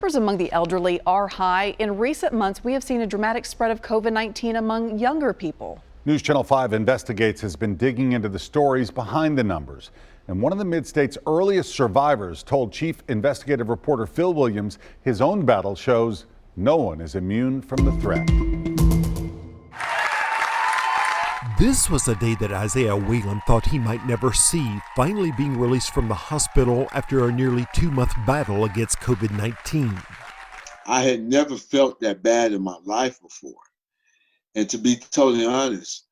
Numbers among the elderly are high. In recent months, we have seen a dramatic spread of COVID-19 among younger people. News Channel 5 Investigates has been digging into the stories behind the numbers. And one of the Mid-State's earliest survivors told Chief Investigative Reporter Phil Williams his own battle shows no one is immune from the threat. This was a day that Isaiah Whalum thought he might never see, finally being released from the hospital after a nearly 2-month battle against COVID-19. I had never felt that bad in my life before. And to be totally honest,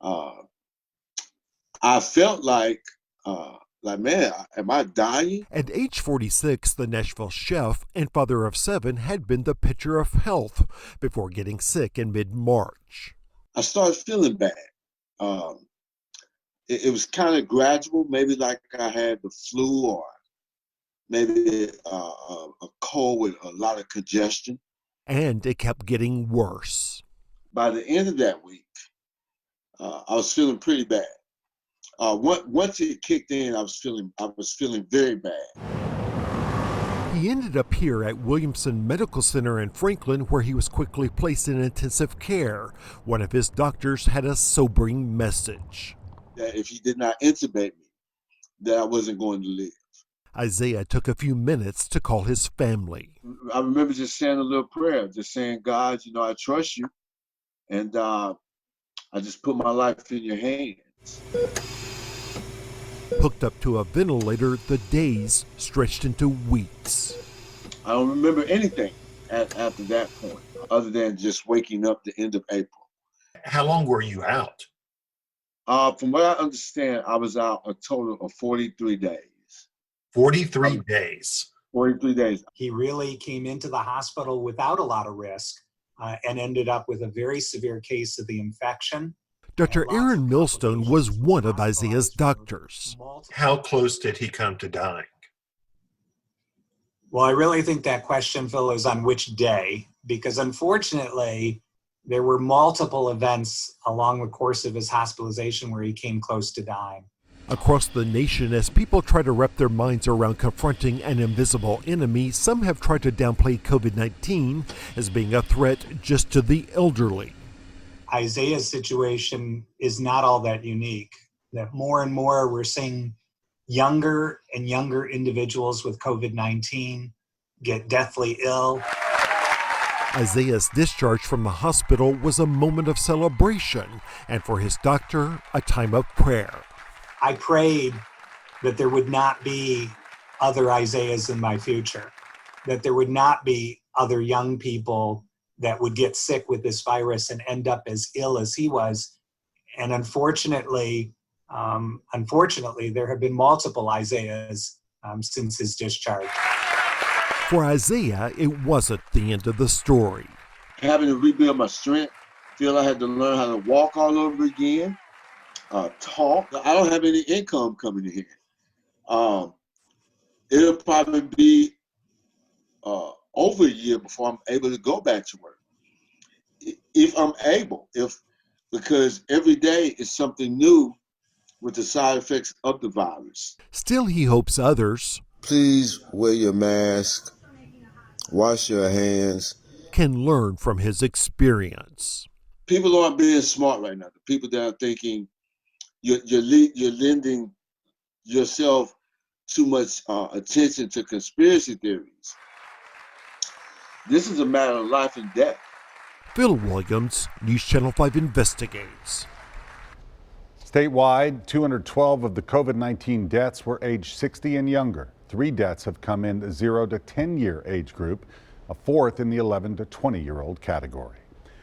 I felt like, man, am I dying? At age 46, the Nashville chef and father of 7 had been the picture of health before getting sick in mid-March. I started feeling bad. It was kind of gradual, maybe like I had the flu or maybe a cold with a lot of congestion. And it kept getting worse. By the end of that week, I was feeling pretty bad. Once it kicked in, I was feeling very bad. He ended up here at Williamson Medical Center in Franklin, where he was quickly placed in intensive care. One of his doctors had a sobering message. That if he did not intubate me, that I wasn't going to live. Isaiah took a few minutes to call his family. I remember just saying a little prayer, just saying, God, I trust you. And I just put my life in your hands. Hooked up to a ventilator, the days stretched into weeks. I don't remember anything after that point, other than just waking up the end of April. How long were you out? From what I understand, I was out a total of 43 days. 43 days. 43 days. He really came into the hospital without a lot of risk and ended up with a very severe case of the infection. Dr. Aaron Millstone was one of Isaiah's doctors. How close did he come to dying? Well, I really think that question, Phil, is on which day, because unfortunately, there were multiple events along the course of his hospitalization where he came close to dying. Across the nation, as people try to wrap their minds around confronting an invisible enemy, some have tried to downplay COVID-19 as being a threat just to the elderly. Isaiah's situation is not all that unique, that more and more we're seeing younger and younger individuals with COVID-19 get deathly ill. Isaiah's discharge from the hospital was a moment of celebration, and for his doctor, a time of prayer. I prayed that there would not be other Isaiahs in my future, that there would not be other young people that would get sick with this virus and end up as ill as he was. And unfortunately, there have been multiple Isaiahs since his discharge. For Isaiah, it wasn't the end of the story. Having to rebuild my strength, feel I had to learn how to walk all over again, talk. I don't have any income coming in. It'll probably be over a year before I'm able to go back to work. If I'm able, because every day is something new with the side effects of the virus. Still, he hopes others, please wear your mask, wash your hands, can learn from his experience. People aren't being smart right now. The people that are thinking you're lending yourself too much attention to conspiracy theories. This is a matter of life and death. Phil Williams, News Channel 5 Investigates. Statewide, 212 of the COVID-19 deaths were age 60 and younger. 3 deaths have come in the 0 to 10-year age group, a 4th in the 11 to 20-year-old category.